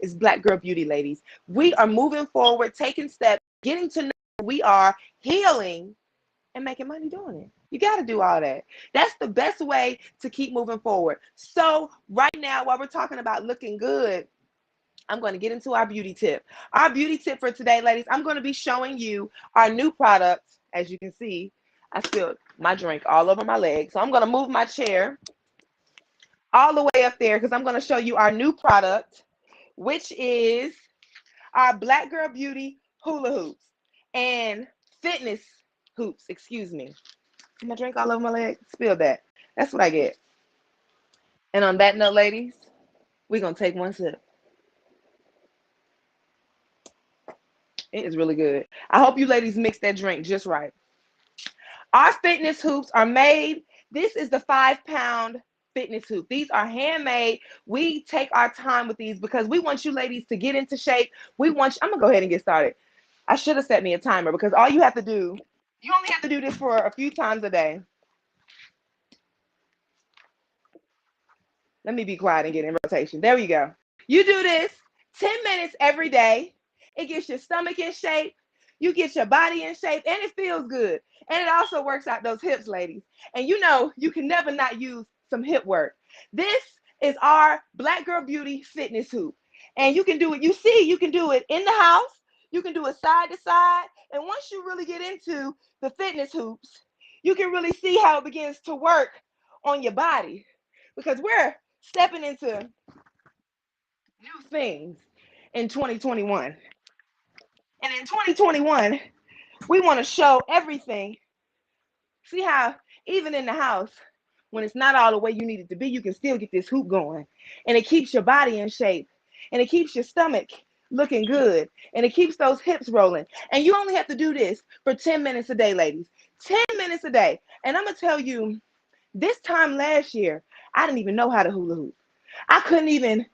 is Black Girl Beauty, ladies. We are moving forward, taking steps, getting to know who we are, healing, and making money doing it. You got to do all that. That's the best way to keep moving forward. So right now, while we're talking about looking good, I'm going to get into our beauty tip. Our beauty tip for today, ladies, I'm going to be showing you our new product. As you can see, I spilled my drink all over my leg. So I'm going to move my chair all the way up there because I'm going to show you our new product, which is our Black Girl Beauty hula hoops and fitness hoops. Excuse me. My drink all over my leg. Spill that. That's what I get. And on that note, ladies, we're going to take one sip. It is really good. I hope you ladies mix that drink just right. Our fitness hoops are made. This is the 5-pound fitness hoop. These are handmade. We take our time with these because we want you ladies to get into shape. I'm going to go ahead and get started. I should have set me a timer because all you have to do, you only have to do this for a few times a day. Let me be quiet and get in rotation. There we go. You do this 10 minutes every day. It gets your stomach in shape. You get your body in shape, and it feels good. And it also works out those hips, ladies. And you know, you can never not use some hip work. This is our Black Girl Beauty fitness hoop. And you can do it, you can do it in the house. You can do it side to side. And once you really get into the fitness hoops, you can really see how it begins to work on your body. Because we're stepping into new things in 2021. And in 2021, we want to show everything. See how even in the house, when it's not all the way you need it to be, you can still get this hoop going. And it keeps your body in shape. And it keeps your stomach looking good. And it keeps those hips rolling. And you only have to do this for 10 minutes a day, ladies. 10 minutes a day. And I'm going to tell you, this time last year, I didn't even know how to hula hoop. I couldn't even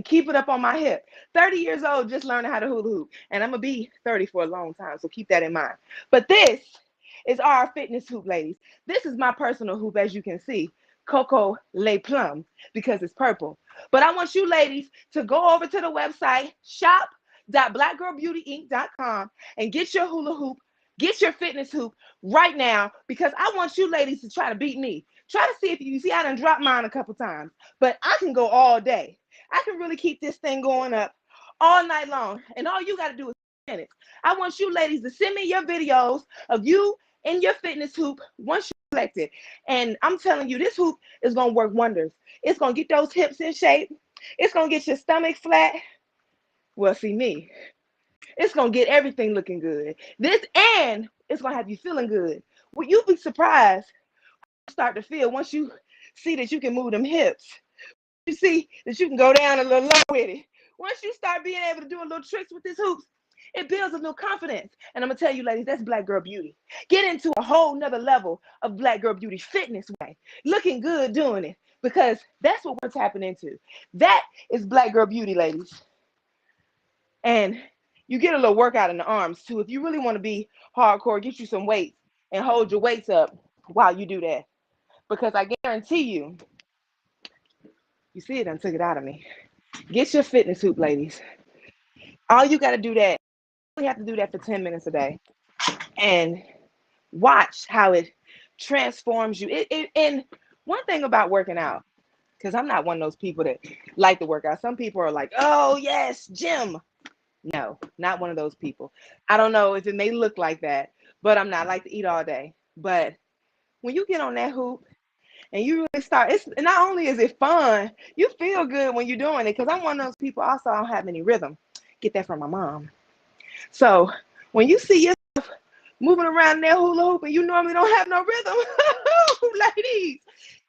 keep it up on my hip. 30 years old, just learning how to hula hoop. And I'm going to be 30 for a long time, so keep that in mind. But this is our fitness hoop, ladies. This is my personal hoop, as you can see. Coco Le Plum, because it's purple. But I want you ladies to go over to the website, shop.blackgirlbeautyinc.com, and get your hula hoop, get your fitness hoop right now, because I want you ladies to try to beat me. Try to see if you see I done dropped mine a couple times, but I can go all day. I can really keep this thing going up all night long. And all you got to do is minutes. I want you ladies to send me your videos of you in your fitness hoop once you select it. And I'm telling you, this hoop is going to work wonders. It's going to get those hips in shape. It's going to get your stomach flat. Well, see me. It's going to get everything looking good. And it's going to have you feeling good. Well, you'll be surprised start to feel once you see that you can move them hips. You see that you can go down a little low with it. Once you start being able to do a little tricks with these hoops, it builds a little confidence. And I'm going to tell you, ladies, that's Black Girl Beauty. Get into a whole nother level of Black Girl Beauty fitness way. Looking good doing it. Because that's what we're tapping into. That is Black Girl Beauty, ladies. And you get a little workout in the arms, too. If you really want to be hardcore, get you some weights and hold your weights up while you do that. Because I guarantee you, you see it, I took it out of me. Get your fitness hoop, ladies. All you got to do that, you only have to do that for 10 minutes a day. And watch how it transforms you. And one thing about working out, because I'm not one of those people that like to work out. Some people are like, oh, yes, gym. No, not one of those people. I don't know if it may look like that, but I'm not. I like to eat all day. But when you get on that hoop, and you really start, it's not only is it fun, you feel good when you're doing it. Because I'm one of those people also, I don't have any rhythm. Get that from my mom. So when you see yourself moving around in that hula hoop and you normally don't have no rhythm, ladies,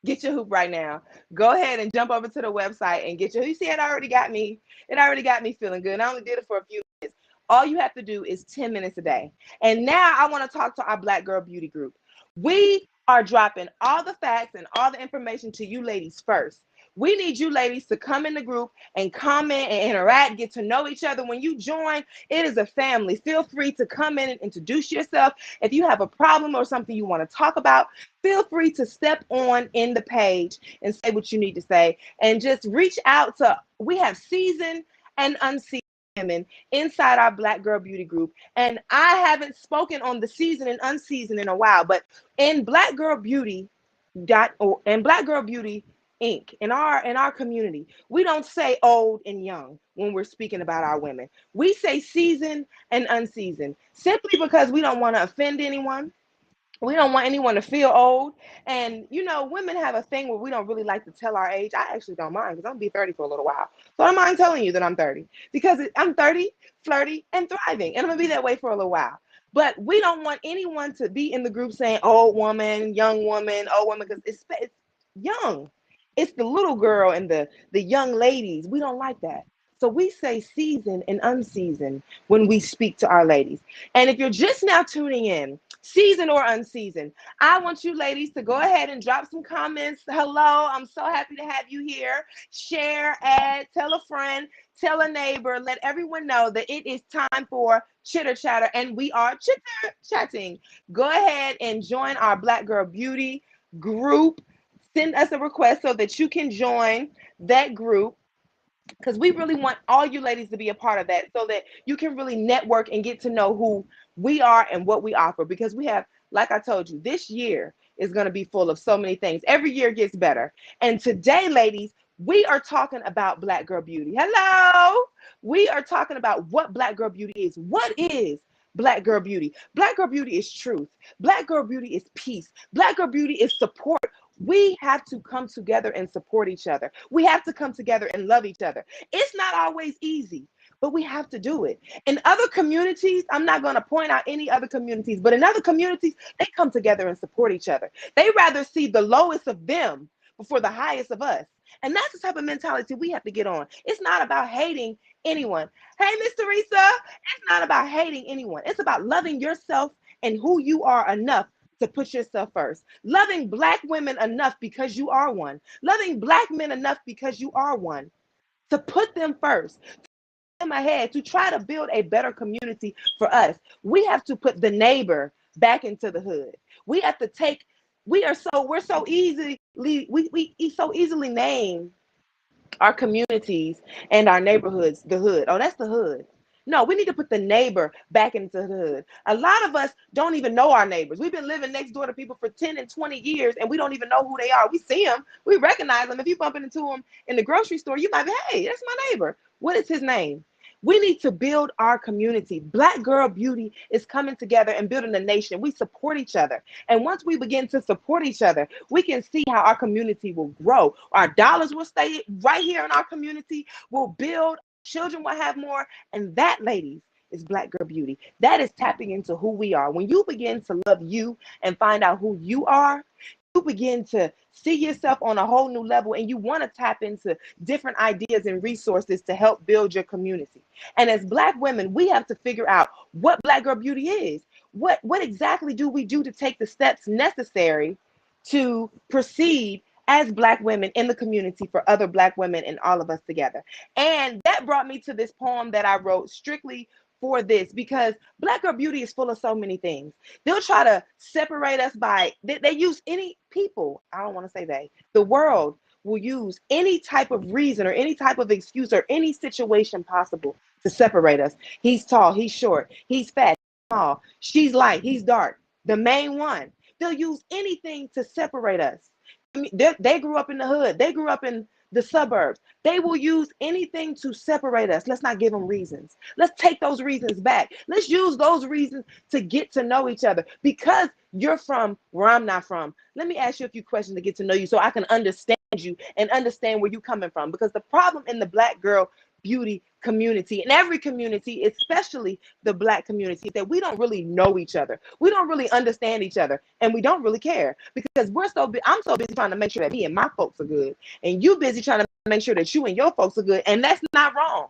get your hoop right now. Go ahead and jump over to the website and get your, you see it already got me feeling good. And I only did it for a few minutes. All you have to do is 10 minutes a day. And now I want to talk to our Black Girl Beauty group. We are dropping all the facts and all the information to you ladies first. We need you ladies to come in the group and comment and interact, get to know each other. When you join, it is a family. Feel free to come in and introduce yourself. If you have a problem or something you want to talk about, feel free to step on in the page and say what you need to say. And just reach out to, we have seasoned and unseasoned women inside our Black Girl Beauty group. And I haven't spoken on the seasoned and unseasoned in a while, but in Black Girl Beauty and Black Girl Beauty Inc. In our community, we don't say old and young when we're speaking about our women. We say seasoned and unseasoned simply because we don't want to offend anyone. We don't want anyone to feel old. And women have a thing where we don't really like to tell our age. I actually don't mind because I'm gonna be 30 for a little while. So I don't mind telling you that I'm 30 because I'm 30, flirty, and thriving. And I'm gonna be that way for a little while. But we don't want anyone to be in the group saying old woman, young woman, old woman, because it's young. It's the little girl and the young ladies. We don't like that. So we say seasoned and unseasoned when we speak to our ladies. And if you're just now tuning in, seasoned or unseasoned, I want you ladies to go ahead and drop some comments. Hello, I'm so happy to have you here. Share, add, tell a friend, tell a neighbor, let everyone know that it is time for Chitter Chatter, and we are chitter chatting. Go ahead and join our Black Girl Beauty group. Send us a request so that you can join that group, because we really want all you ladies to be a part of that so that you can really network and get to know who we are and what we offer. Because we have, like I told you, this year is going to be full of so many things. Every year gets better. And today, ladies, we are talking about Black Girl Beauty. Hello. We are talking about what Black Girl Beauty is. What is Black Girl Beauty? Black Girl Beauty is truth. Black Girl Beauty is peace. Black Girl Beauty is support. We have to come together and support each other. We have to come together and love each other. It's not always easy, but we have to do it. In other communities, I'm not going to point out any other communities, but in other communities, they come together and support each other. They rather see the lowest of them before the highest of us. And that's the type of mentality we have to get on. It's not about hating anyone. Hey, Miss Teresa, it's not about hating anyone. It's about loving yourself and who you are enough to put yourself first. Loving Black women enough because you are one. Loving Black men enough because you are one. To put them first, to put them ahead, to try to build a better community for us. We have to put the neighbor back into the hood. We have to take, we're so easily, we so easily name our communities and our neighborhoods the hood. Oh, that's the hood. No, we need to put the neighbor back into the hood. A lot of us don't even know our neighbors. We've been living next door to people for 10 and 20 years, and we don't even know who they are. We see them, we recognize them. If you bump into them in the grocery store, you might be, hey, that's my neighbor. What is his name? We need to build our community. Black Girl Beauty is coming together and building a nation. We support each other. And once we begin to support each other, we can see how our community will grow. Our dollars will stay right here in our community. We'll build. Children will have more. And that, ladies, is Black Girl Beauty. That is tapping into who we are. When you begin to love you and find out who you are, you begin to see yourself on a whole new level, and you want to tap into different ideas and resources to help build your community. And as Black women, we have to figure out what Black Girl Beauty is. What exactly do we do to take the steps necessary to proceed as Black women in the community for other Black women and all of us together? And that brought me to this poem that I wrote strictly for this, because Black Girl Beauty is full of so many things. They'll try to separate us by, they use any people, I don't want to say they, the world will use any type of reason or any type of excuse or any situation possible to separate us. He's tall, he's short, he's fat, he's small, she's light, he's dark, the main one. They'll use anything to separate us. I mean, they grew up in the hood, they grew up in the suburbs. They will use anything to separate us. Let's not give them reasons. Let's take those reasons back. Let's use those reasons to get to know each other. Because you're from where I'm not from, let me ask you a few questions to get to know you so I can understand you and understand where you're coming from. Because the problem in the Black Girl Beauty community, in every community, especially the Black community, that we don't really know each other. We don't really understand each other, and we don't really care, because I'm so busy trying to make sure that me and my folks are good, and you busy trying to make sure that you and your folks are good, and that's not wrong.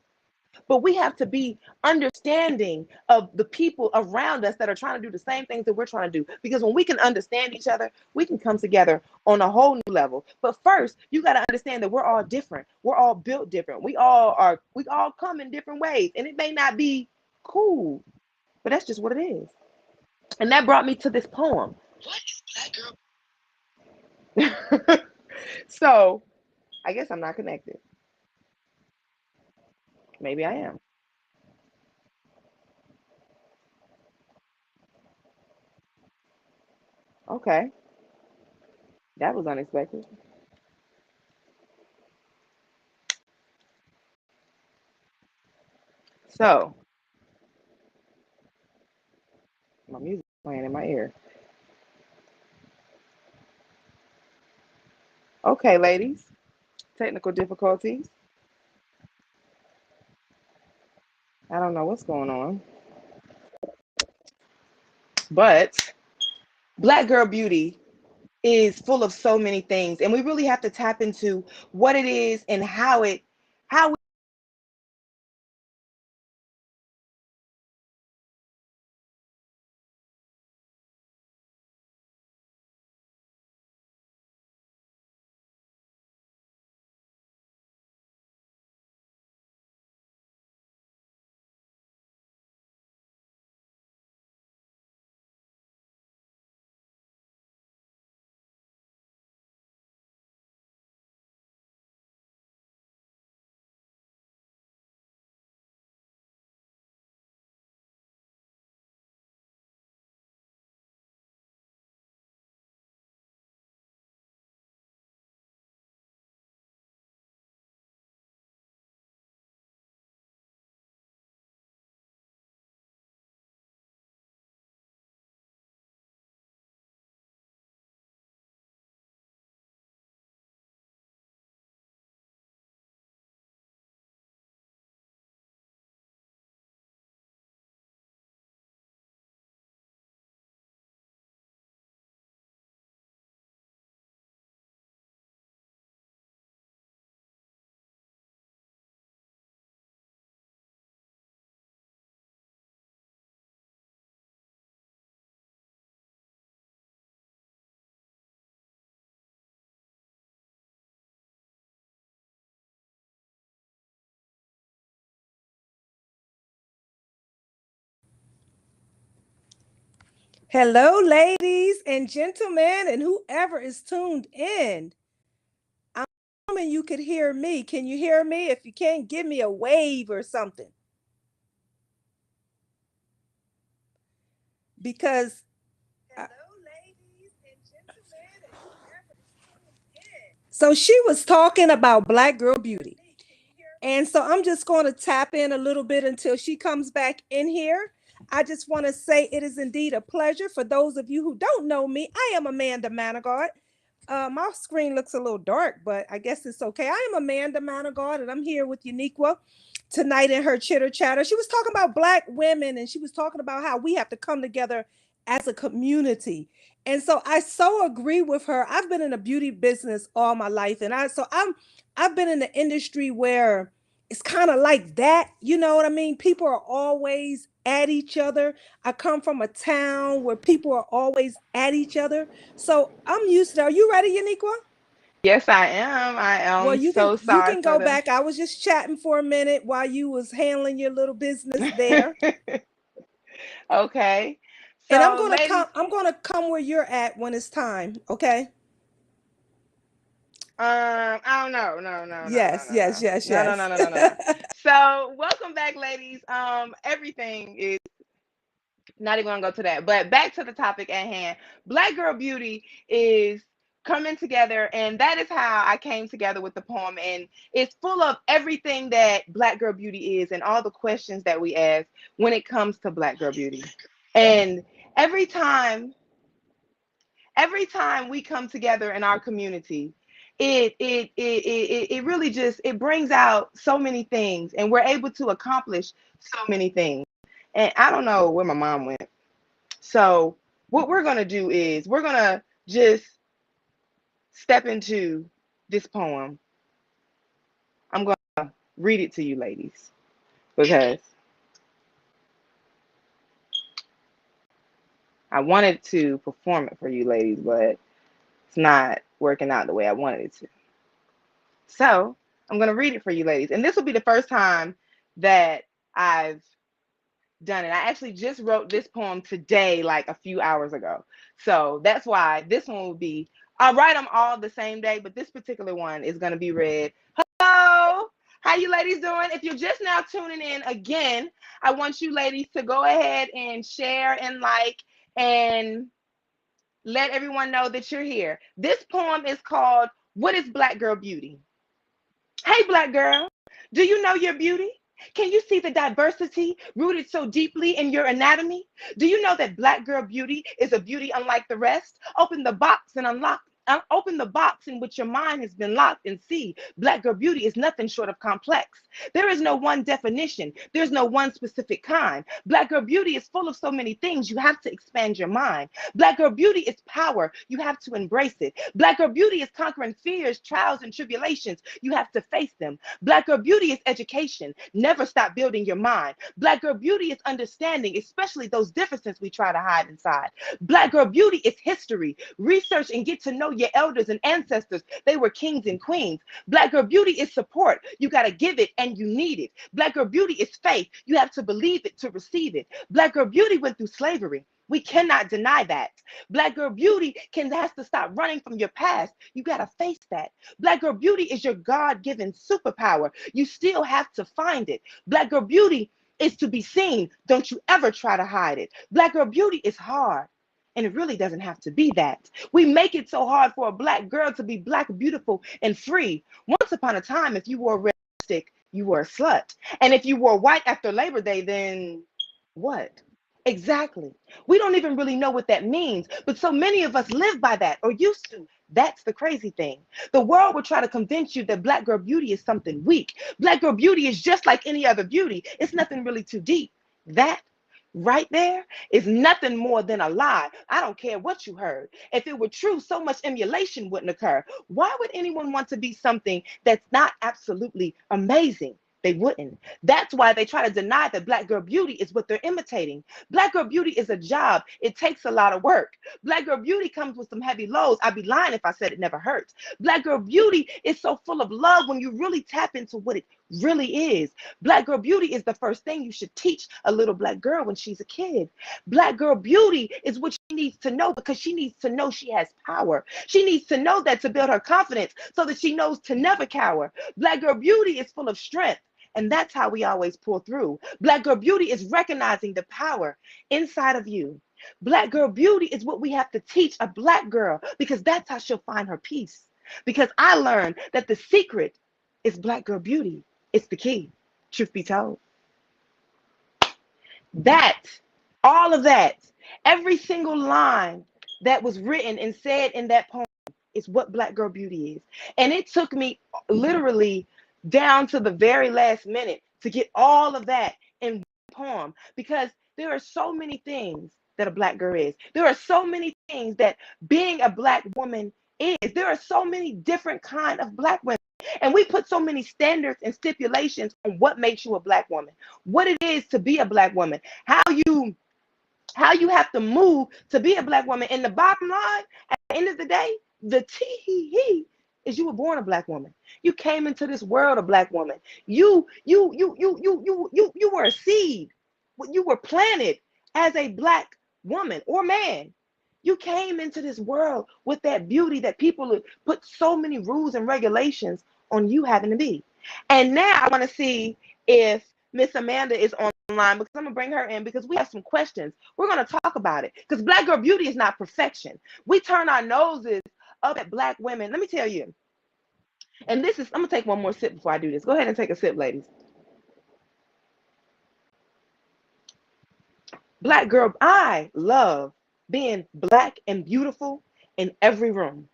But we have to be understanding of the people around us that are trying to do the same things that we're trying to do. Because when we can understand each other, we can come together on a whole new level. But first, you got to understand that we're all different. We're all built different. We all come in different ways. And it may not be cool, but that's just what it is. And that brought me to this poem. What is Black Girl? So I guess I'm not connected. Maybe I am. Okay. That was unexpected. So, my music playing in my ear. Okay, ladies. Technical difficulties. I don't know what's going on. But Black Girl Beauty is full of so many things. And we really have to tap into what it is and how we Hello, ladies and gentlemen, and whoever is tuned in. I'm assuming you could hear me. Can you hear me? If you can't, give me a wave or something. Because so she was talking about Black Girl Beauty. And so I'm just going to tap in a little bit until she comes back in here. I just want to say it is indeed a pleasure. For those of you who don't know me, I am Amanda Manigault. My screen looks a little dark, but I guess it's okay. I am Amanda Manigault, and I'm here with Uniquia tonight in her Chitter Chatter. She was talking about Black women, and she was talking about how we have to come together as a community. And so I so agree with her. I've been in the beauty business all my life, and I've been in the industry where it's kind of like that. You know what I mean? People are always at each other. I come from a town where people are always at each other. So I'm used to. Are you ready, Uniqua? Yes, I am. I Well, am you can so you sorry can for go the back. I was just chatting for a minute while you was handling your little business there. Okay. And I'm So, gonna ladies, come. I'm gonna come where you're at when it's time. Okay. I don't know. No, no, no, no, Yes. no, Yes. no. Yes. No, no, no, Yes. no, no, no, no. So, welcome back, ladies. Everything is not even gonna go to that. But back to the topic at hand. Black Girl Beauty is coming together, and that is how I came together with the poem. And it's full of everything that Black Girl Beauty is and all the questions that we ask when it comes to Black Girl Beauty. And every time, every time we come together in our community, it really just it brings out so many things, and we're able to accomplish so many things. And I don't know where my mom went. So what we're gonna do is we're gonna just step into this poem. I'm gonna read it to you, ladies, because I wanted to perform it for you, ladies, but it's not working out the way I wanted it to. So I'm gonna read it for you, ladies, and this will be the first time that I've done it. I actually just wrote this poem today, like a few hours ago. So that's why this one will be. I write them all the same day, but this particular one is going to be read. Hello, How you ladies doing? If you're just now tuning in again, I want you ladies to go ahead and share and like and let everyone know that you're here. This poem is called What is Black Girl Beauty? Hey, Black girl, do you know your beauty? Can you see the diversity rooted so deeply in your anatomy? Do you know that Black girl beauty is a beauty unlike the rest? Open the box and open the box in which your mind has been locked and see Black girl beauty is nothing short of complex. There is no one definition. There's no one specific kind. Black girl beauty is full of so many things. You have to expand your mind. Black girl beauty is power. You have to embrace it. Black girl beauty is conquering fears, trials, and tribulations. You have to face them. Black girl beauty is education. Never stop building your mind. Black girl beauty is understanding, especially those differences we try to hide inside. Black girl beauty is history. Research and get to know your elders and ancestors. They were kings and queens. Black girl beauty is support. You got to give it and you need it. Black girl beauty is faith. You have to believe it to receive it. Black girl beauty went through slavery. We cannot deny that. Black girl beauty has to stop running from your past. You got to face that. Black girl beauty is your God-given superpower. You still have to find it. Black girl beauty is to be seen. Don't you ever try to hide it. Black girl beauty is hard. And it really doesn't have to be that. We make it so hard for a Black girl to be Black, beautiful, and free. Once upon a time, if you wore red lipstick, you were a slut. And if you wore white after Labor Day, then what? Exactly. We don't even really know what that means, but so many of us live by that or used to. That's the crazy thing. The world will try to convince you that Black girl beauty is something weak. Black girl beauty is just like any other beauty. It's nothing really too deep. That right there is nothing more than a lie. I don't care what you heard. If it were true, so much emulation wouldn't occur. Why would anyone want to be something that's not absolutely amazing? They wouldn't. That's why they try to deny that Black girl beauty is what they're imitating. Black girl beauty is a job. It takes a lot of work. Black girl beauty comes with some heavy loads. I'd be lying if I said it never hurts. Black girl beauty is so full of love when you really tap into what it really is. Black girl beauty is the first thing you should teach a little Black girl when she's a kid. Black girl beauty is what she needs to know because she needs to know she has power. She needs to know that to build her confidence so that she knows to never cower. Black girl beauty is full of strength. And that's how we always pull through. Black girl beauty is recognizing the power inside of you. Black girl beauty is what we have to teach a Black girl because that's how she'll find her peace. Because I learned that the secret is Black girl beauty. It's the key, truth be told. That, all of that, every single line that was written and said in that poem is what Black girl beauty is. And it took me literally down to the very last minute to get all of that in one poem because there are so many things that a Black girl is. There are so many things that being a Black woman is. There are so many different kind of Black women. And we put so many standards and stipulations on what makes you a Black woman, what it is to be a Black woman, how you have to move to be a Black woman. And the bottom line, at the end of the day, the tee is you were born a Black woman. You came into this world a Black woman. You were a seed. You were planted as a Black woman or man. You came into this world with that beauty that people put so many rules and regulations on you having to be. And now I want to see if Miss Amanda is online because I'm going to bring her in because we have some questions. We're going to talk about it because Black girl beauty is not perfection. We turn our noses up at Black women. Let me tell you. And this is, I'm going to take one more sip before I do this. Go ahead and take a sip, ladies. Black girl, I love being Black and beautiful in every room,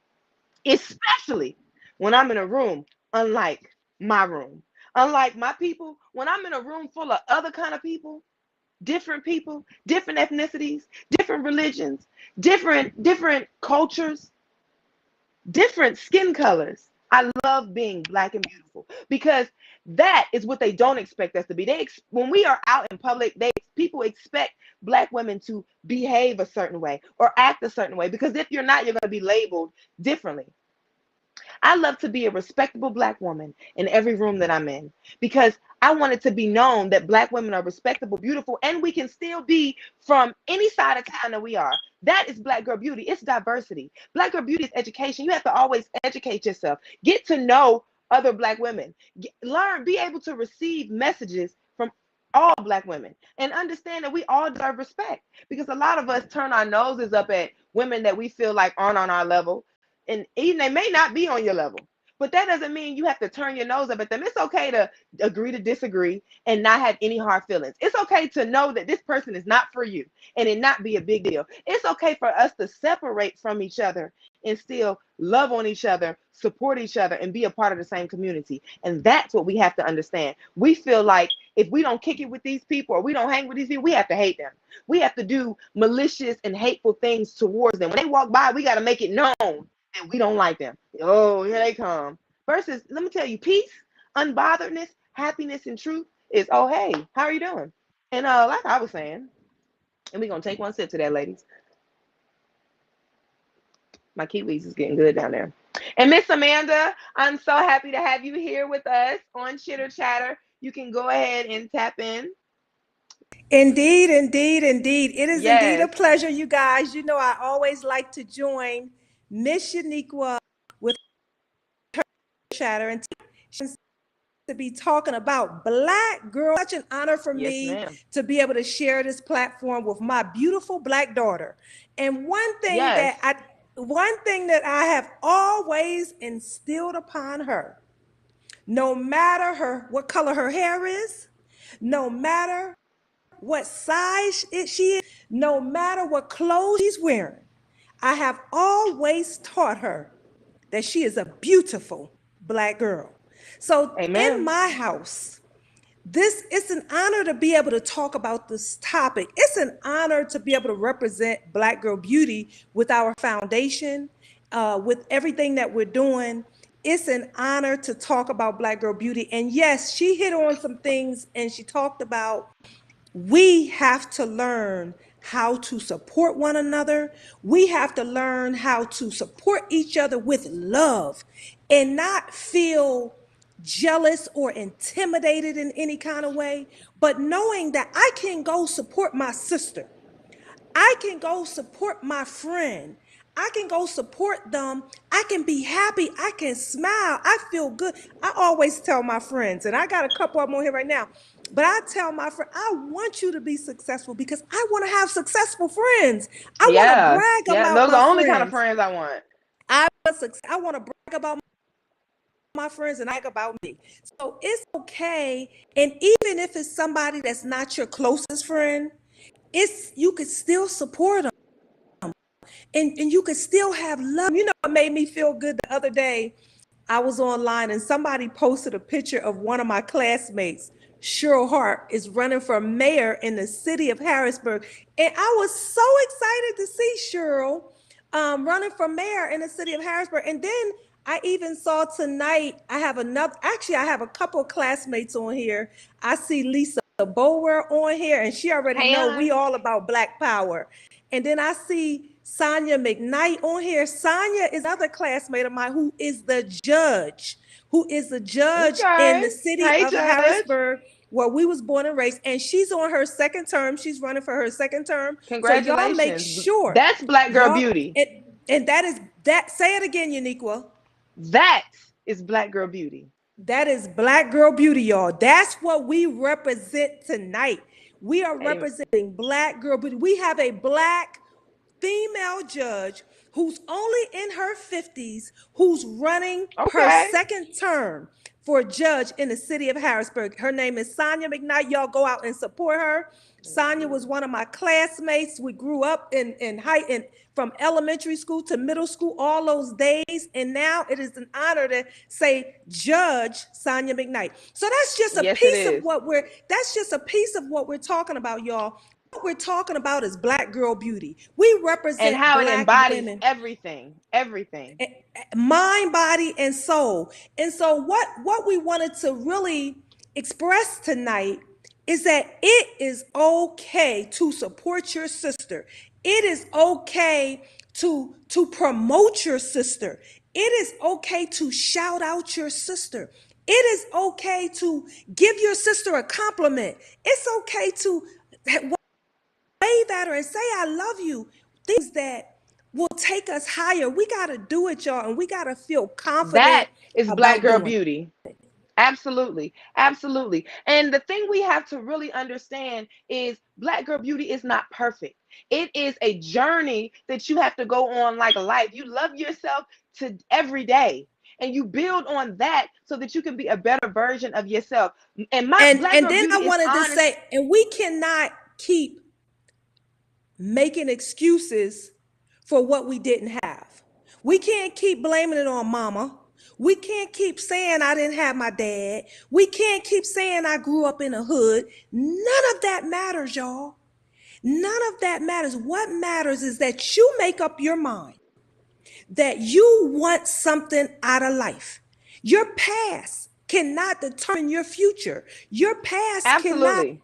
especially when I'm in a room unlike my room. Unlike my people, when I'm in a room full of other kind of people, different ethnicities, different religions, different cultures, different skin colors. I love being Black and beautiful because that is what they don't expect us to be. When we are out in public, people expect Black women to behave a certain way or act a certain way because if you're not, you're going to be labeled differently. I love to be a respectable Black woman in every room that I'm in because I want it to be known that Black women are respectable, beautiful, and we can still be from any side of town that we are. That is Black girl beauty. It's diversity. Black girl beauty is education. You have to always educate yourself. Get to know other Black women. Learn, be able to receive messages from all Black women and understand that we all deserve respect, because a lot of us turn our noses up at women that we feel like aren't on our level, and even they may not be on your level, but that doesn't mean you have to turn your nose up at them. It's okay to agree to disagree and not have any hard feelings. It's okay to know that this person is not for you and it not be a big deal. It's okay for us to separate from each other and still love on each other, support each other, and be a part of the same community. And that's what we have to understand. We feel like if we don't kick it with these people or we don't hang with these people, we have to hate them. We have to do malicious and hateful things towards them. When they walk by, we got to make it known that we don't like them. Oh, here they come. Versus, let me tell you, peace, unbotheredness, happiness, and truth is, oh, hey, how are you doing? And like I was saying, and we're going to take one sip to that, ladies. My kiwis is getting good down there. And Miss Amanda, I'm so happy to have you here with us on Chitter Chatter. You can go ahead and tap in. Indeed, indeed, indeed. It is indeed a Yes. pleasure, you guys. You know, I always like to join Miss Uniquia with her chatter and to be talking about Black girls. Such an honor for Yes, me ma'am. to be able to share this platform with my beautiful Black daughter. And Yes. one thing that I have always instilled upon her, no matter what color her hair is, no matter what size she is, no matter what clothes she's wearing, I have always taught her that she is a beautiful Black girl. So in Amen. my house, this it's an honor to be able to talk about this topic. It's an honor to be able to represent Black girl beauty with our foundation, with everything that we're doing. It's an honor to talk about Black girl beauty. And yes, she hit on some things and she talked about we have to learn how to support one another. We have to learn how to support each other with love and not feel jealous or intimidated in any kind of way, but knowing that I can go support my sister. I can go support my friend. I can go support them. I can be happy. I can smile. I feel good. I always tell my friends, and I got a couple of them on here right now, but I tell my friend, I want you to be successful because I want to have successful friends. I want to Yeah. brag Yeah. about Those are my the only kind of friends. friends I want. I want to brag about my friends and brag about me. So it's okay. And even if it's somebody that's not your closest friend, you could still support them. And you could still have love. You know what made me feel good the other day? I was online and somebody posted a picture of one of my classmates. Cheryl Hart is running for mayor in the city of Harrisburg. And I was so excited to see Cheryl running for mayor in the city of Harrisburg. And then I even saw tonight, I have a couple of classmates on here. I see Lisa Bower on here, and she already Hey, know we on. all about Black Power. And then I see Sonia McKnight on here. Sonia is another classmate of mine who is the judge in Okay. the city Hey, of Judge. Harrisburg, where we was born and raised. And she's on her second term. She's running for her second term. So y'all make Congratulations. sure That's Black girl y'all beauty. and that is that. Say it again, Uniqua. That is Black girl beauty. That is Black girl beauty, y'all. That's what we represent tonight. We are Hey, representing Black girl beauty. We have a Black female judge who's only in her 50s, who's running her okay. second term for judge in the city of Harrisburg. Her name is Sonia McKnight. Y'all go out and support her. Sonia was one of my classmates. We grew up from elementary school to middle school, all those days. And now it is an honor to say Judge Sonia McKnight. So Yes, it is. that's just a piece of what we're talking about, y'all. What we're talking about is Black girl beauty. We And represent how it Black embodies women, everything. Everything. mind, body, and soul. And so what we wanted to really express tonight is that it is okay to support your sister. It is okay to promote your sister. It is okay to shout out your sister. It is okay to give your sister a compliment. It's okay to wave at her and say I love you. Things that will take us higher. We got to do it, y'all, and we got to feel confident That is Black about girl doing it. beauty. Absolutely. Absolutely. And the thing we have to really understand is Black girl beauty is not perfect. It is a journey that you have to go on like a life. You love yourself to every day. And you build on that so that you can be a better version of yourself. And my Black And girl then I beauty is wanted to honest. say, and we cannot keep making excuses for what we didn't have. We can't keep blaming it on mama. We can't keep saying I didn't have my dad. We can't keep saying I grew up in a hood. None of that matters, y'all. None of that matters. What matters is that you make up your mind that you want something out of life. Your past cannot determine your future. Your past cannot. Absolutely.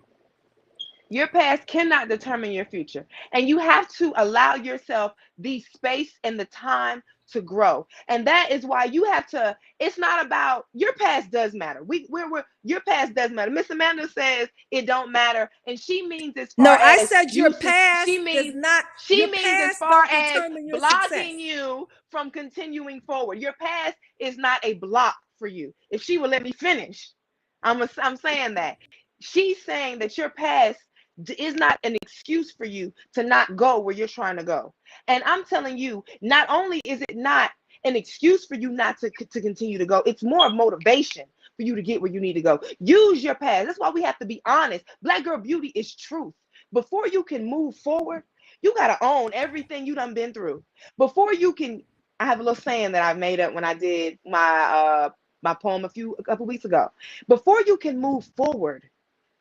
Your past cannot determine your future. And you have to allow yourself the space and the time to grow. And that is why you have to, it's not about your past does matter. We're your past does matter. Miss Amanda says it don't matter. And she means as No, far I as said you your past she does means not, she your means as past far don't as determine your success. blocking you from continuing forward. Your past is not a block for you. If she would let me finish, I'm saying that. She's saying that your past is not an excuse for you to not go where you're trying to go. And I'm telling you, not only is it not an excuse for you not to continue to go, it's more motivation for you to get where you need to go. Use your past. That's why we have to be honest. Black girl beauty is truth. Before you can move forward, you got to own everything you done been through. Before you can, I have a little saying that I made up when I did my poem a couple weeks ago. Before you can move forward,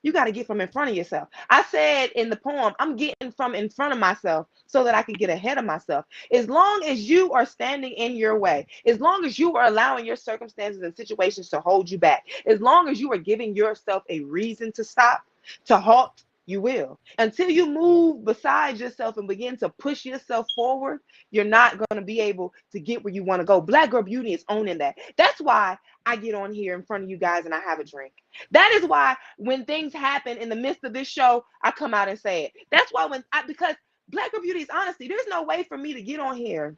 you got to get from in front of yourself. I said in the poem, I'm getting from in front of myself so that I can get ahead of myself. As long as you are standing in your way, as long as you are allowing your circumstances and situations to hold you back, as long as you are giving yourself a reason to stop, to halt, you will. Until you move beside yourself and begin to push yourself forward, you're not going to be able to get where you want to go. Black girl beauty is owning that. That's why I get on here in front of you guys and I have a drink. That is why when things happen in the midst of this show, I come out and say it. That's why because Black girl beauty is honesty. There's no way for me to get on here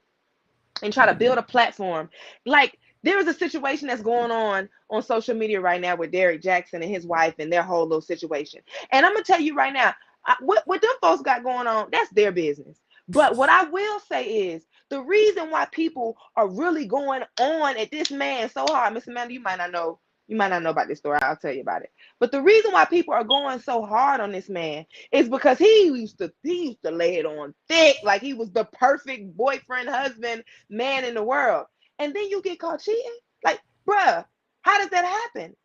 and try to build a platform. Like there is a situation that's going on social media right now with Derrick Jackson and his wife and their whole little situation. And I'm gonna tell you right now, what them folks got going on, that's their business. But what I will say is the reason why people are really going on at this man so hard, Miss Amanda, you might not know about this story. I'll tell you about it. But the reason why people are going so hard on this man is because he used to lay it on thick, like he was the perfect boyfriend, husband, man in the world. And then you get caught cheating? Like, bruh, how does that happen?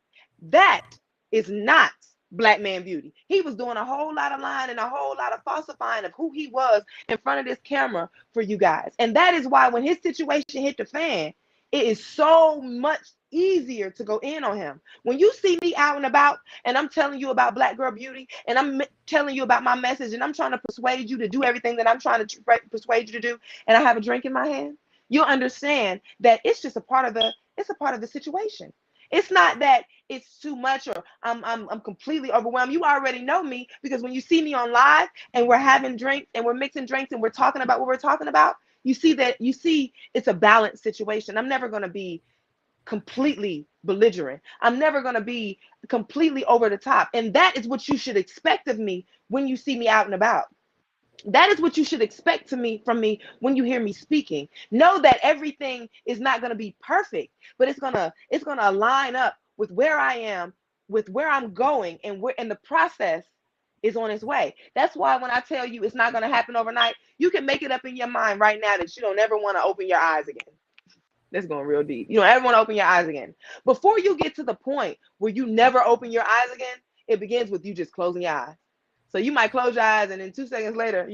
That is not Black man beauty. He was doing a whole lot of lying and a whole lot of falsifying of who he was in front of this camera for you guys. And that is why when his situation hit the fan, it is so much easier to go in on him. When you see me out and about and I'm telling you about Black girl beauty and I'm telling you about my message and I'm trying to persuade you to do everything that I'm trying to persuade you to do, and I have a drink in my hand, you'll understand that it's just a part of the situation. It's not that it's too much or I'm completely overwhelmed. You already know me because when you see me on live and we're having drinks and we're mixing drinks and we're talking about what we're talking about, you see it's a balanced situation. I'm never going to be completely belligerent. I'm never going to be completely over the top. And that is what you should expect of me when you see me out and about. That is what you should expect from me when you hear me speaking. Know that everything is not going to be perfect, but it's going to align up with where I am, with where I'm going, and the process is on its way. That's why when I tell you it's not going to happen overnight, you can make it up in your mind right now that you don't ever want to open your eyes again. That's going real deep. You don't ever want to open your eyes again. Before you get to the point where you never open your eyes again, it begins with you just closing your eyes. So you might close your eyes and then 2 seconds later,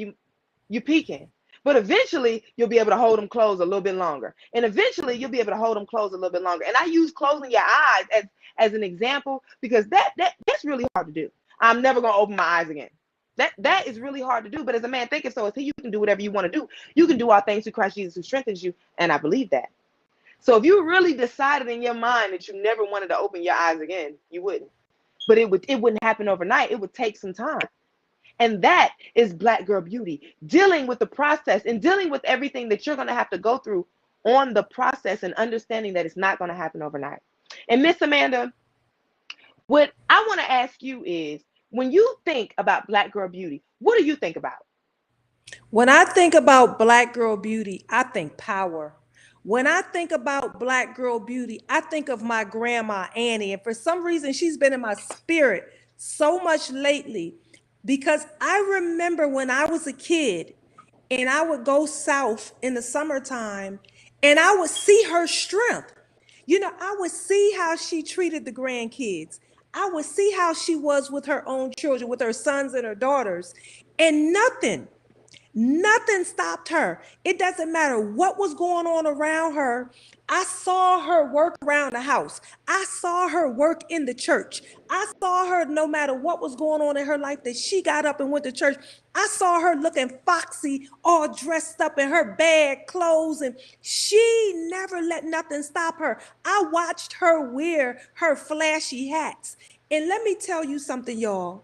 you're peeking. But eventually you'll be able to hold them closed a little bit longer. And eventually you'll be able to hold them closed a little bit longer. And I use closing your eyes as an example because that's really hard to do. I'm never gonna open my eyes again. That is really hard to do. But as a man thinketh, so is he. You can do whatever you want to do. You can do all things through Christ Jesus who strengthens you. And I believe that. So if you really decided in your mind that you never wanted to open your eyes again, you wouldn't. But it wouldn't happen overnight. It would take some time. And that is Black girl beauty, dealing with the process and dealing with everything that you're going to have to go through on the process and understanding that it's not going to happen overnight. And Miss Amanda, what I want to ask you is, when you think about Black girl beauty, what do you think about? When I think about Black girl beauty, I think power. When I think about Black girl beauty, I think of my grandma Annie. And for some reason, she's been in my spirit so much lately because I remember when I was a kid and I would go south in the summertime and I would see her strength. You know, I would see how she treated the grandkids. I would see how she was with her own children, with her sons and her daughters. And nothing stopped her. It doesn't matter what was going on around her. I saw her work around the house. I saw her work in the church. I saw her, no matter what was going on in her life, that she got up and went to church. I saw her looking foxy, all dressed up in her bad clothes, and she never let nothing stop her. I watched her wear her flashy hats. And let me tell you something, y'all.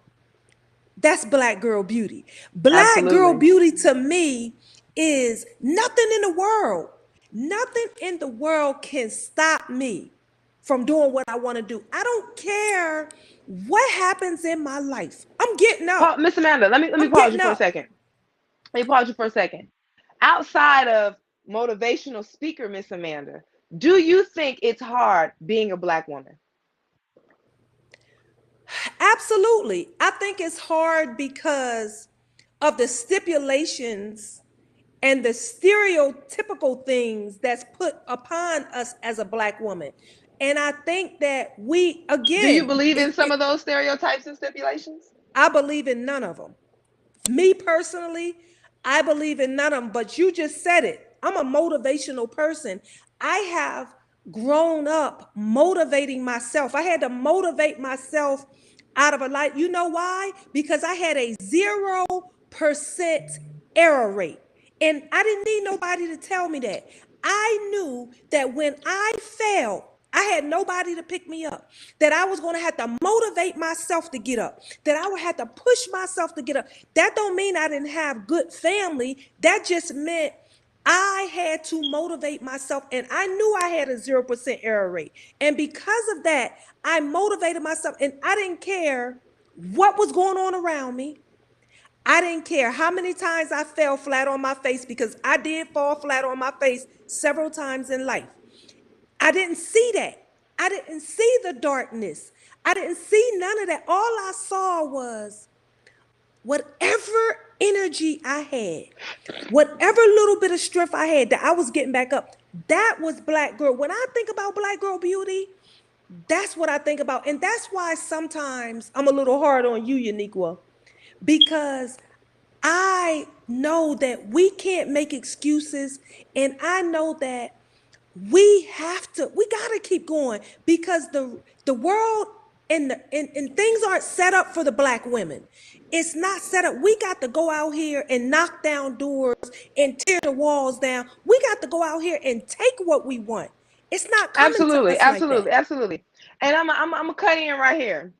That's Black girl beauty. Black girl Absolutely. beauty to me is nothing in the world. Nothing in the world can stop me from doing what I want to do. I don't care what happens in my life. I'm getting up. Miss Amanda, let me I'm pause you getting for a up. second. Let me pause you for a second. Outside of motivational speaker, Miss Amanda, do you think it's hard being a Black woman? Absolutely. I think it's hard because of the stipulations and the stereotypical things that's put upon us as a Black woman. And I think that we, Do you again, believe in some of those stereotypes and stipulations? I believe in none of them. Me personally, I believe in none of them, but you just said it. I'm a motivational person. I have grown up motivating myself. I had to motivate myself out of a life. You know why? Because I had a 0% error rate. And I didn't need nobody to tell me that. I knew that when I failed, I had nobody to pick me up, that I was going to have to motivate myself to get up, that I would have to push myself to get up. That don't mean I didn't have good family. That just meant I had to motivate myself, and I knew I had a 0% error rate. And because of that, I motivated myself, and I didn't care what was going on around me. I didn't care how many times I fell flat on my face, because I did fall flat on my face several times in life. I didn't see that. I didn't see the darkness. I didn't see none of that. All I saw was whatever energy I had, whatever little bit of strength I had, that I was getting back up. That was Black girl. When I think about Black girl beauty, that's what I think about. And that's why sometimes I'm a little hard on you, Uniquia, because I know that we can't make excuses. And I know that we gotta keep going, because the world and things aren't set up for the Black women. It's not set up. We got to go out here and knock down doors and tear the walls down. We got to go out here and take what we want. It's not coming to Absolutely, us like that. absolutely, absolutely. And I'm gonna cut in right here,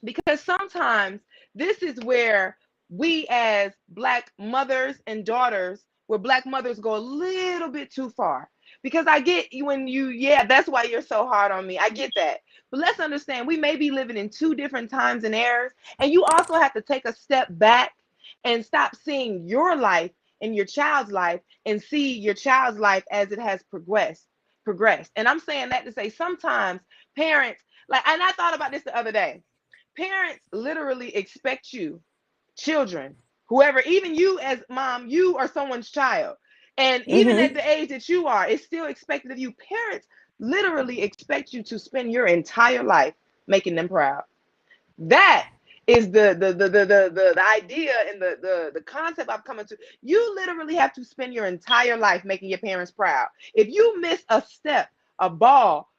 because sometimes this is where we as Black mothers and daughters, where Black mothers go a little bit too far. Because I get you when you, yeah, that's why you're so hard on me. I get that. But let's understand, we may be living in two different times and eras, and you also have to take a step back and stop seeing your life and your child's life and see your child's life as it has progressed. And I'm saying that to say sometimes parents, like, and I thought about this the other day. Parents literally expect you, children, whoever, even you as mom, you are someone's child. And even at Mm-hmm. the age that you are, it's still expected of you. Parents literally expect you to spend your entire life making them proud. That is the idea and the concept I've come into. You literally have to spend your entire life making your parents proud. If you miss a step, a ball,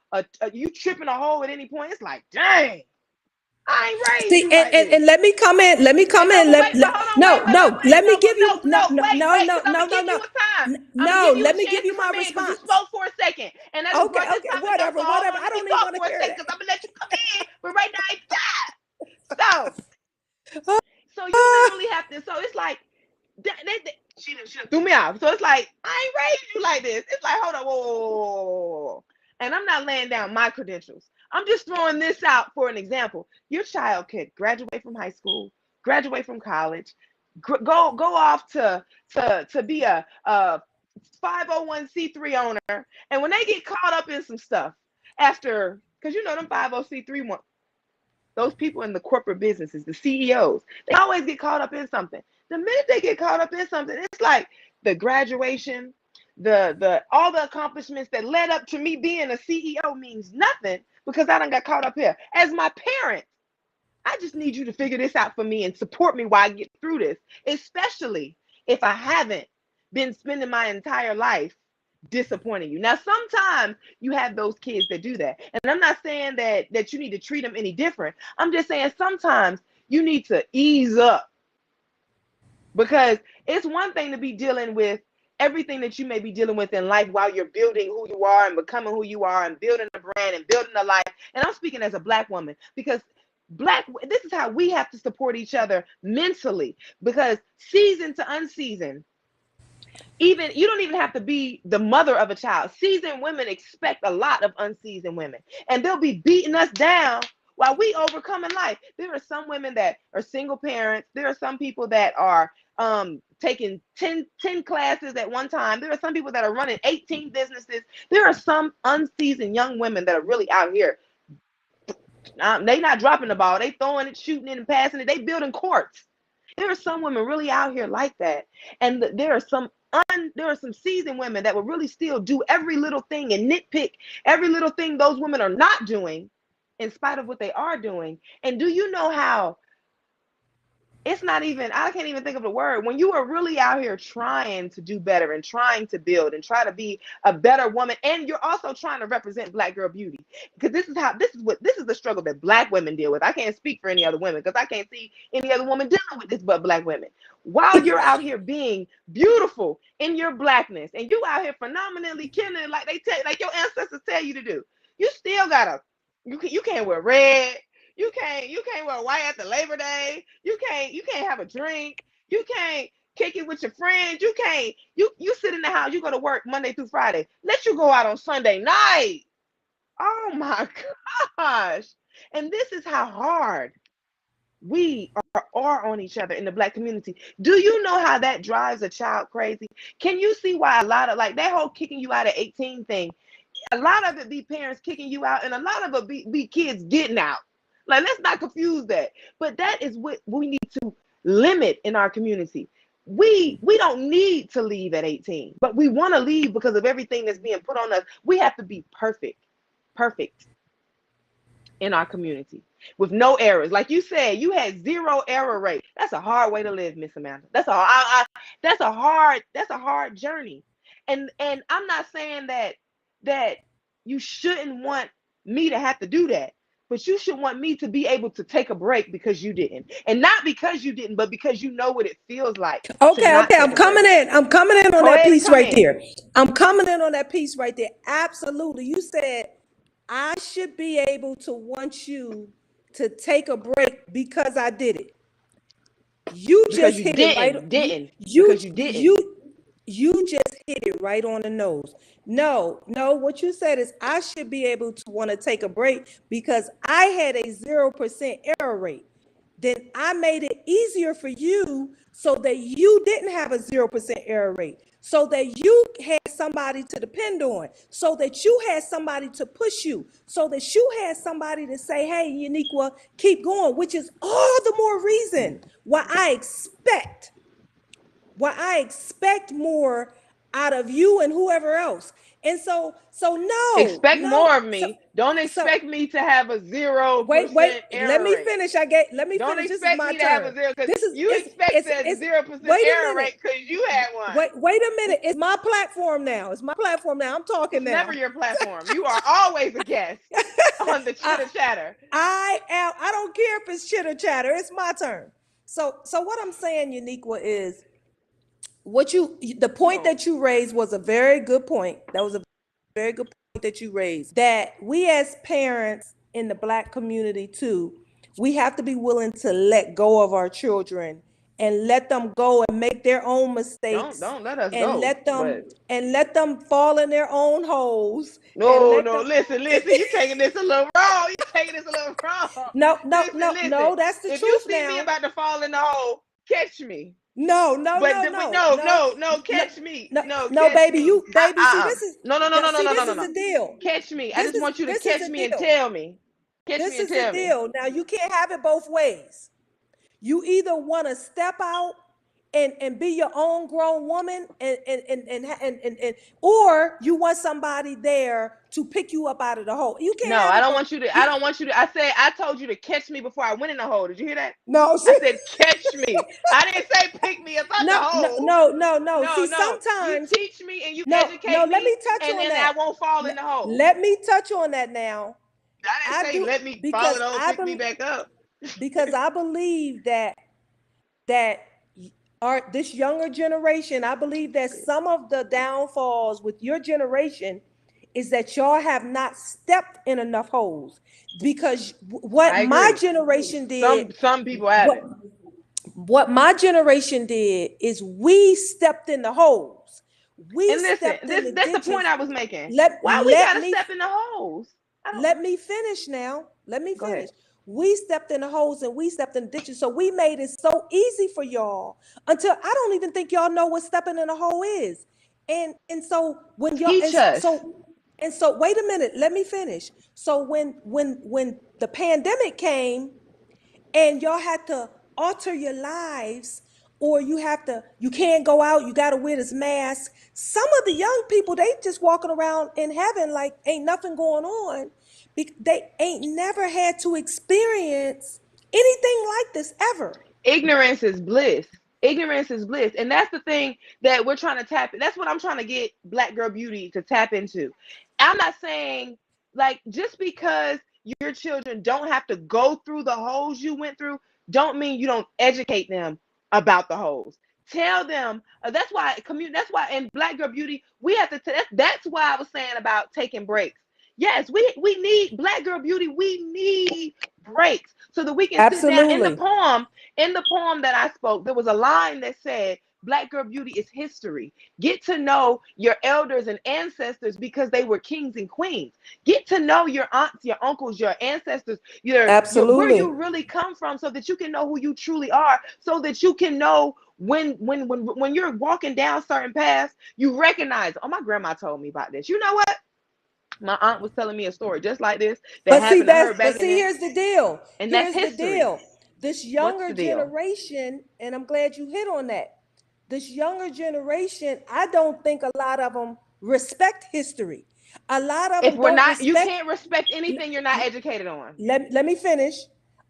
you tripping a hole at any point, it's like, dang, I ain't raised See, you like this. and let me come in. Let me And come no, in. but wait, but hold on, wait, No, wait, wait, no. wait. Let me No, but give you no, no, wait, wait, no because I'm gonna give you a time. I'm gonna no. give you a Let me give chance you to come my in because you response. spoke for a second. And I just Okay, brought this okay, topic up, whatever, so hold whatever. on, I let me don't even talk want to for a hear second because I'm gonna let you come in. But right now it's time. So that. so you literally have to. So it's like she done threw me off. So it's like I ain't raised you like this. It's like hold on, whoa. And I'm not laying down my credentials. I'm just throwing this out for an example. Your child could graduate from high school, graduate from college, go off to be a 501c3 owner, and when they get caught up in some stuff after, because you know them 50c3 one, those people in the corporate businesses, the CEOs, they always get caught up in something. The minute they get caught up in something, it's like the graduation, the all the accomplishments that led up to me being a CEO means nothing because I done got caught up here. As my parent, I just need you to figure this out for me and support me while I get through this, especially if I haven't been spending my entire life disappointing you. Now, sometimes you have those kids that do that. And I'm not saying that you need to treat them any different. I'm just saying sometimes you need to ease up, because it's one thing to be dealing with everything that you may be dealing with in life while you're building who you are and becoming who you are and building a brand and building a life. And I'm speaking as a Black woman, because this is how we have to support each other mentally, because seasoned to unseasoned, even you don't even have to be the mother of a child. Seasoned women expect a lot of unseasoned women, and they'll be beating us down while we overcome in life. There are some women that are single parents. There are some people that are taking 10 classes at one time. There are some people that are running 18 businesses. There are some unseasoned young women that are really out here. They not dropping the ball. They throwing it, shooting it, and passing it. They building courts. There are some women really out here like that, and there are some seasoned women that will really still do every little thing and nitpick every little thing those women are not doing, in spite of what they are doing. And do you know how it's not even, I can't even think of the word, when you are really out here trying to do better and trying to build and try to be a better woman, and you're also trying to represent Black girl beauty, because this is the struggle that Black women deal with. I can't speak for any other women because I can't see any other woman dealing with this but Black women. While you're out here being beautiful in your Blackness and you out here phenomenally killing like like your ancestors tell you to do, you still gotta, you can't wear red. You can't wear white after Labor Day. You can't have a drink. You can't kick it with your friends. You sit in the house. You go to work Monday through Friday. Let you go out on Sunday night. Oh my gosh. And this is how hard we are on each other in the Black community. Do you know how that drives a child crazy? Can you see why a lot of like that whole kicking you out at 18 thing, a lot of it be parents kicking you out, and a lot of it be kids getting out. Like, let's not confuse that. But that is what we need to limit in our community. We don't need to leave at 18, but we want to leave because of everything that's being put on us. We have to be perfect in our community with no errors. Like you said, you had 0 error rate. That's a hard way to live, Miss Amanda. That's a hard journey. And I'm not saying that you shouldn't want me to have to do that, but you should want me to be able to take a break because you didn't. And not because you didn't, but because you know what it feels like to Okay, not okay. take I'm a break. coming in. I'm coming in on Go that ahead and piece come right in. there. I'm coming in on that piece right there. Absolutely. You said I should be able to want you to take a break because I did it. You Because just you hit it right. didn't. Because you didn't. You just hit it right on the nose. No, no, what you said is I should be able to want to take a break because I had a 0% error rate. Then I made it easier for you so that you didn't have a 0% error rate, so that you had somebody to depend on, so that you had somebody to push you, so that you had somebody to say, hey, Uniquia, keep going, which is all the more reason why I expect more out of you and whoever else. And so no, Expect no, more of so me. Don't so expect me to have a zero wait, percent let error me rate. finish. Let me Don't finish. This is expect my me to have a turn. zero, because This is you expect the it's 0% wait a error minute. rate because you had one. Wait a minute. It's my platform now. It's my platform now. I'm talking It's never now. your platform. You are always a guest on the I, Chitter Chatter. I don't care if it's chitter chatter. It's my turn. So what I'm saying, Uniqua, is the point No. that you raised was a very good point. That was a very good point that you raised. That we as parents in the Black community too, we have to be willing to let go of our children and let them go and make their own mistakes, Don't let us and go. But let them fall in their own holes, and no, let no, them. listen, you taking this a little wrong. You taking this a little wrong. No, no, no, Listen. no. That's the If you truth see me now. about to fall in the hole, catch me. No, no, But, no, but no, no, no, no, no, no, catch me. no, No, no, catch baby. me. You, baby. See, No, no, no, no, no, see, no, this no, is no. the deal. Catch me. I just want you to This is catch the me and deal. tell me. Catch me This and is the tell me. deal. Now you can't have it both ways. You either want to step out and be your own grown woman, or you want somebody there to pick you up out of the hole. You can't No, have I it don't both. want you to. I You don't want you to. I told you to catch me before I went in the hole. Did you hear that? no, I see, said catch me. I didn't say pick me up out the no, no, hole. no, no, no. No, See, no. You sometimes teach me and you no, no. educate Let me, me touch and on then I that. won't fall in Let, the hole. let me touch on that now. I didn't I say do let me fall in because the hole, pick me back up. I believe that this younger generation, I believe that some of the downfalls with your generation is that y'all have not stepped in enough holes, because what I my agree. generation did, Some people what haven't. my generation did is we stepped in the holes. We And listen, stepped in the that's the point ditches. I was making. Let Why we let gotta me step in the holes? I don't. let me finish now. Let me Go ahead. finish. We stepped in the holes and we stepped in the ditches. So we made it so easy for y'all until I don't even think y'all know what stepping in a hole is. And so when y'all Teach us. and so wait a minute, let me finish. So when the pandemic came and y'all had to alter your lives, or you can't go out, you got to wear this mask. Some of the young people, they just walking around in heaven like ain't nothing going on. They ain't never had to experience anything like this ever. Ignorance is bliss. Ignorance is bliss. And that's the thing that we're trying to tap. That's what I'm trying to get Black Girl Beauty to tap into. I'm not saying, like, just because your children don't have to go through the holes you went through, don't mean you don't educate them about the holes. Tell them. That's why in Black Girl Beauty we have to. That's why I was saying about taking breaks. Yes, we need Black Girl Beauty. We need breaks so that we can sit down. Absolutely. In the poem that I spoke, there was a line that said, Black Girl Beauty is history. Get to know your elders and ancestors because they were kings and queens. Get to know your aunts, your uncles, your ancestors, your where Absolutely. you really come from, so that you can know who you truly are, so that you can know when you're walking down certain paths, you recognize, oh, my grandma told me about this. You know what? My aunt was telling me a story just like this that happened to her But back in see, there, here's the deal. and that's Here's the history. deal. This What's younger the deal? generation, and I'm glad you hit on that. This younger generation, I don't think a lot of them respect history. A lot of If them we're don't not, you respect. can't respect anything you're not educated on. Let me finish.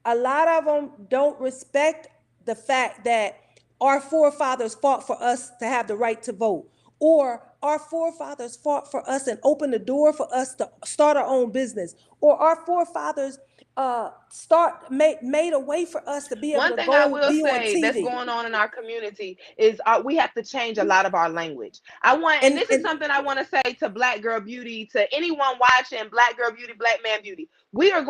A lot of them don't respect the fact that our forefathers fought for us to have the right to vote, or our forefathers fought for us and opened the door for us to start our own business, or our forefathers made a way for us to be able One to thing I go will be on say that's TV. going on in our community is we have to change a lot of our language. And this is And something I want to say to Black Girl Beauty, to anyone watching Black Girl Beauty, Black Man Beauty. We are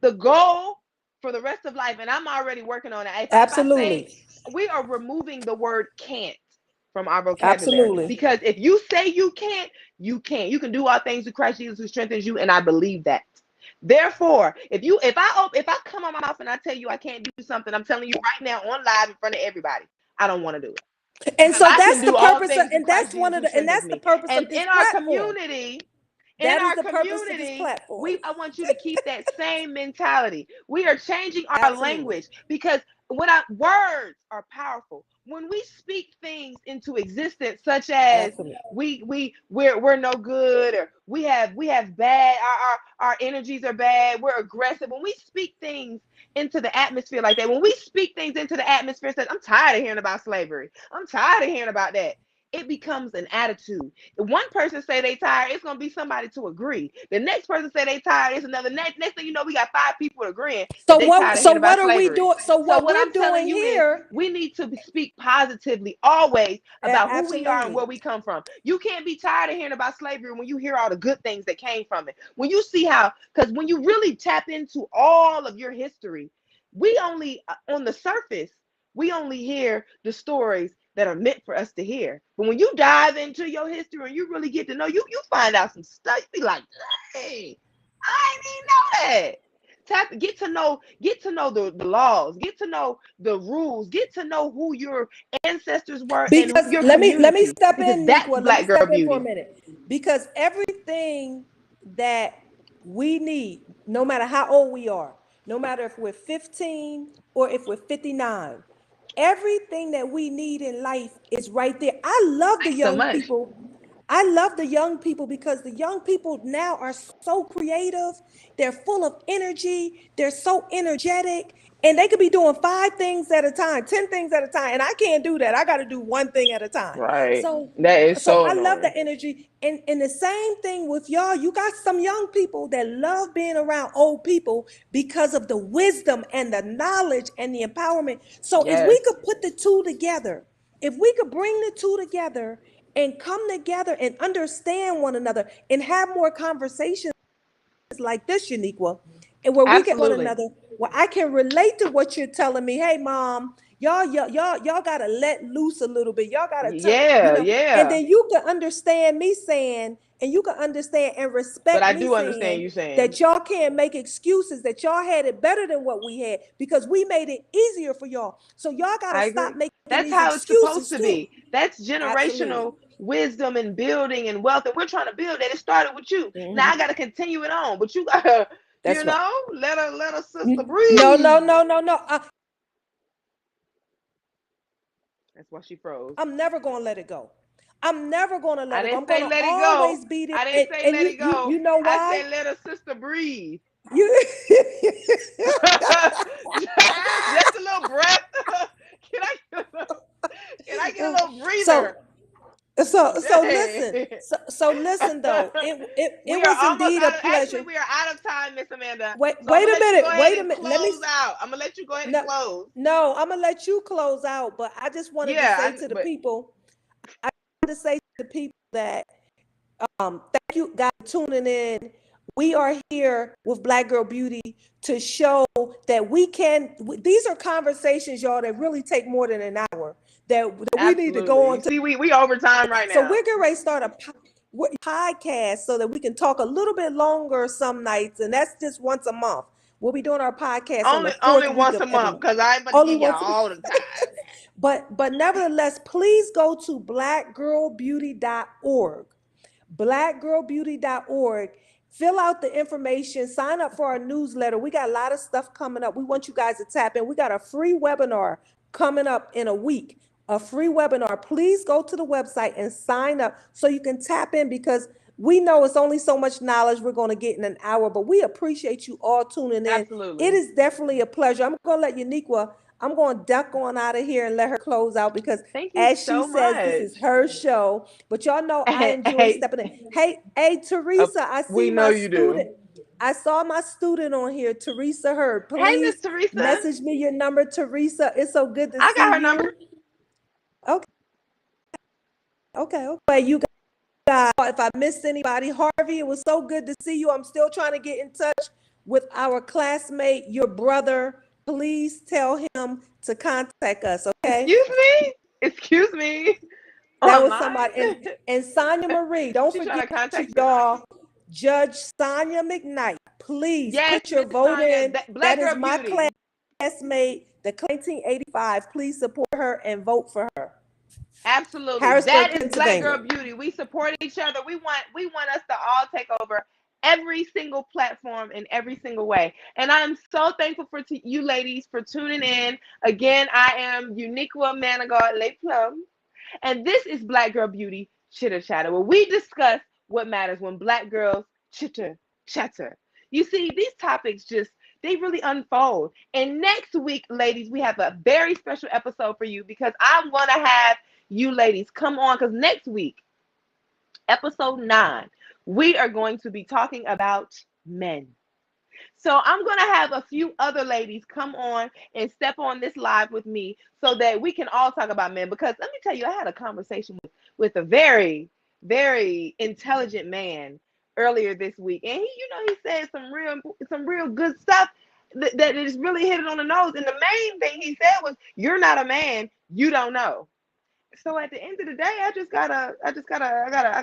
the goal for the rest of life, and I'm already working on it. If I say, absolutely, we are removing the word can't from our vocabulary, absolutely. because if you say you can't, you can't. You can do all things through Christ Jesus who strengthens you, and I believe that. Therefore, if I come on my mouth and I tell you I can't do something, I'm telling you right now on live in front of everybody, I don't want to do it, And because so I can that's the do all purpose of, things through Christ Jesus who and strengthens that's the me. purpose And of this platform. in That is our the purpose of this community, platform. I want you to keep that same mentality. We are changing our Absolutely. language, because words are powerful. When we speak things into existence, such as Absolutely. we're no good, or we have bad, our energies are bad, we're aggressive. When we speak things into the atmosphere like that, when we speak things into the atmosphere, says, I'm tired of hearing about slavery, I'm tired of hearing about that, it becomes an attitude. If one person say they tired, it's gonna be somebody to agree. The next person say they tired, it's another. Next thing you know, we got 5 people agreeing that they tired of So hearing what about are we slavery. doing? So So what what we're I'm telling doing you is, here, we need to speak positively always about who we are and absolutely. where we come from. You can't be tired of hearing about slavery when you hear all the good things that came from it. When you see how, because when you really tap into all of your history, we only on the surface, we only hear the stories that are meant for us to hear. But when you dive into your history and you really get to know, you find out some stuff. You be like, hey, I didn't even know that. Get to know the laws, get to know the rules, get to know who your ancestors were and who Because your let me community, step because in, that's Niqua. Let me Black girl step in for a beauty. minute. Because everything that we need, no matter how old we are, no matter if we're 15 or if we're 59, everything that we need in life is right there. I love the Thanks so young much. people. I love the young people because the young people now are so creative. They're full of energy. They're so energetic. And they could be doing 5 things at a time, 10 things at a time. And I can't do that. I got to do one thing at a time. Right. So, That is so so I love the annoying. energy. And the same thing with y'all. You got some young people that love being around old people because of the wisdom and the knowledge and the empowerment. So if we Yes. could put the two together, if we could bring the two together and come together and understand one another and have more conversations like this, Uniqua, and where we get one Absolutely. another, where I can relate to what you're telling me. Hey, mom, y'all gotta let loose a little bit. Y'all gotta tell, Yeah, and yeah. then you can understand me saying, and you can understand and But respect I me do understand saying you saying. that y'all can't make excuses, that y'all had it better than what we had because we made it easier for y'all. So y'all gotta I stop agree. making That's these how it's supposed excuses to too. be. That's Absolutely. generational wisdom and building and wealth. And we're trying to build that. It started with you. Now I Mhm. gotta continue it on. But you gotta, That's right. let a sister No, no, breathe. no, no, no. That's why she froze. I'm never gonna let it go. I'm never gonna I let it go. didn't I'm say gonna let it go. always be there. I didn't And, say and let you it you go. you know I why? said let a sister breathe. You Just a little breath. Can I get a, can I get a little breather? so so Dang. listen. So listen though. It We are was almost indeed a out of, actually pleasure. we are out of time, Miss Amanda. Wait, So I'm wait gonna a let you go minute. ahead Wait a and minute. Let me close out. I'm gonna let you go ahead and no close. no, I'm gonna let you close out, but I just wanted to Yeah, say to the but people, I wanted to say to the people that thank you guys for tuning in. We are here with Black Girl Beauty to show that we can. These are conversations, y'all, that really take more than an hour. That we need to go absolutely. You on to. see, we over time right So now. we're getting ready to start a podcast so that we can talk a little bit longer some nights, and that's just once a month. We'll be doing our podcast on the Only fourth week once of a every month, month. because I ain't about to Only give y'all once. all the time. But nevertheless, please go to blackgirlbeauty.org, blackgirlbeauty.org. Fill out the information, sign up for our newsletter. We got a lot of stuff coming up. We want you guys to tap in. We got a free webinar coming up in a week, a free webinar. Please go to the website and sign up so you can tap in because we know it's only so much knowledge we're going to get in an hour, but we appreciate you all tuning in. It Absolutely. is definitely a pleasure. I'm going to let Uniqua, I'm going to duck on out of here and let her close out because Thank you as she so says, this is much. her show. But y'all know I Hey, enjoy hey, stepping in. Hey, Teresa, I we see know my you do. student. I saw my student on here, Teresa Hurd. Hey, Miss Please Teresa. message me your number, Teresa. It's so good to I see got her number. you. Okay, okay. You guys, if I missed anybody, Harvey, it was so good to see you. I'm still trying to get in touch with our classmate, your brother. Please tell him to contact us, okay? Excuse me. Excuse me. That was Online. somebody. And Sonia Marie, don't She trying forget to contact me. y'all, Judge Sonia McKnight. Please Yes, put your Miss vote Sonia, in. Black That is Girl my Beauty. classmate, the 1985. Please support her and vote for her. Absolutely. That Harrisburg, is Black Girl Pennsylvania. Beauty. We support each other. We want us to all take over every single platform in every single way. And I'm so thankful for you ladies for tuning in. Again, I am Uniqua Manigault Le Plum. And this is Black Girl Beauty Chitter Chatter, where we discuss what matters when Black girls chitter chatter. You see, these topics just they really unfold. And next week, ladies, we have a very special episode for you because I want to have you ladies come on because next week, episode 9, we are going to be talking about men. So I'm going to have a few other ladies come on and step on this live with me so that we can all talk about men. Because let me tell you, I had a conversation with a very, very intelligent man earlier this week. And he said some real good stuff. that is really hit it on the nose. And the main thing he said was, "You're not a man. You don't know." So at the end of the day, I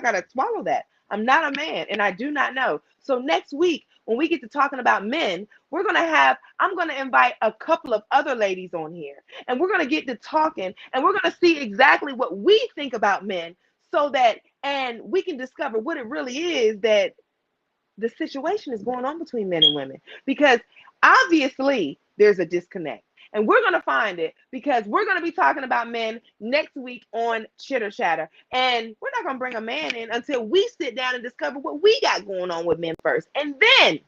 gotta swallow that. I'm not a man and I do not know. So next week, when we get to talking about men, I'm gonna invite a couple of other ladies on here and we're gonna get to talking and we're gonna see exactly what we think about men so that, and we can discover what it really is that the situation is going on between men and women, because obviously there's a disconnect, and we're going to find it because we're going to be talking about men next week on Chitter Chatter, and we're not going to bring a man in until we sit down and discover what we got going on with men first, and then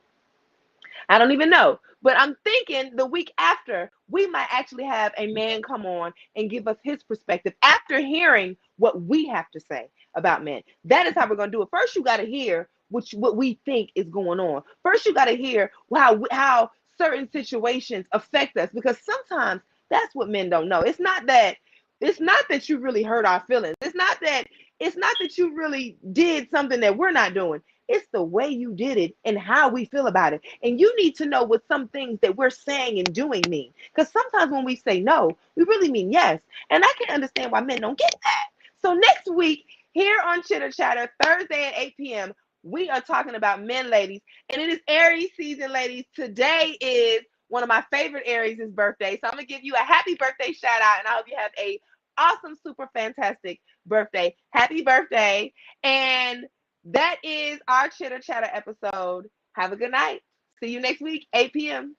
I don't even know, but I'm thinking the week after we might actually have a man come on and give us his perspective after hearing what we have to say about men. That is how we're going to do it. First, you got to hear what we think is going on. First, you got to hear how certain situations affect us, because sometimes that's what men don't know. It's not that you really hurt our feelings. It's not that you really did something that we're not doing. It's the way you did it and how we feel about it. And you need to know what some things that we're saying and doing mean. Because sometimes when we say no, we really mean yes. And I can understand why men don't get that. So next week, here on Chitter Chatter, Thursday at 8 p.m., we are talking about men, ladies. And it is Aries season, ladies. Today is one of my favorite Aries' birthday. So I'm going to give you a happy birthday shout out. And I hope you have a awesome, super fantastic birthday. Happy birthday. And that is our Chitter Chatter episode. Have a good night. See you next week, 8 p.m.